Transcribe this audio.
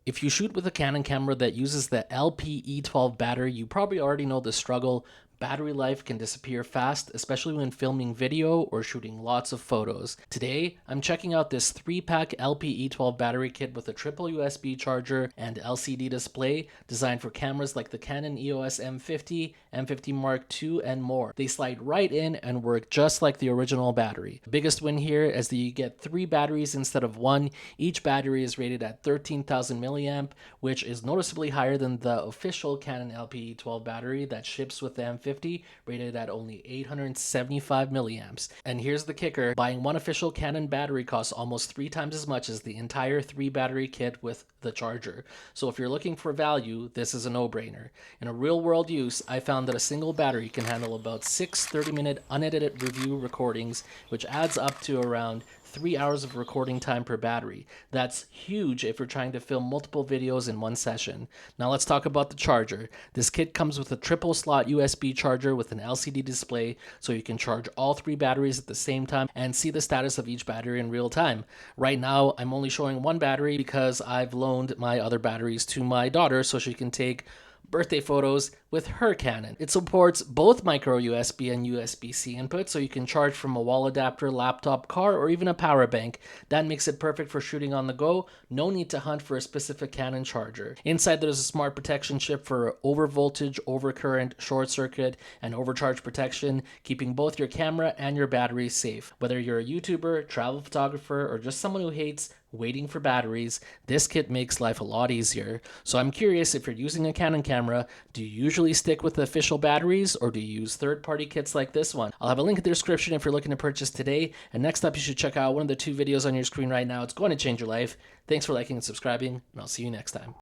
If you shoot with a Canon camera that uses the LP-E12 battery, you probably already know the struggle. Battery life can disappear fast, especially when filming video or shooting lots of photos. Today, I'm checking out this 3-pack LP-E12 battery kit with a triple USB charger and LCD display designed for cameras like the Canon EOS M50, M50 Mark II, and more. They slide right in and work just like the original battery. The biggest win here is that you get 3 batteries instead of 1. Each battery is rated at 13,000 milliamp, which is noticeably higher than the official Canon LP-E12 battery that ships with the M50, rated at only 875 milliamps. And here's the kicker: buying one official Canon battery costs almost 3 times as much as the entire 3 battery kit with the charger. So if you're looking for value, this is a no-brainer. In a real-world use, I found that a single battery can handle about 6 30-minute unedited review recordings, which adds up to around 3 hours of recording time per battery. That's huge if you're trying to film multiple videos in one session. Now let's talk about the charger. This kit comes with a triple slot USB charger with an LCD display, so you can charge all 3 batteries at the same time and see the status of each battery in real time. Right now, I'm only showing 1 battery because I've loaned my other batteries to my daughter so she can take birthday photos with her Canon. It supports both micro USB and USB-C inputs, so you can charge from a wall adapter, laptop, car, or even a power bank. That makes it perfect for shooting on the go. No need to hunt for a specific Canon charger. Inside, there's a smart protection chip for overvoltage, overcurrent, short circuit, and overcharge protection, keeping both your camera and your battery safe. Whether you're a YouTuber, travel photographer, or just someone who hates waiting for batteries, this kit makes life a lot easier. So I'm curious, if you're using a Canon camera, do you usually stick with the official batteries, or do you use third-party kits like this one? I'll have a link in the description if you're looking to purchase today. And next up, you should check out one of the 2 videos on your screen right now. It's going to change your life. Thanks for liking and subscribing, and I'll see you next time.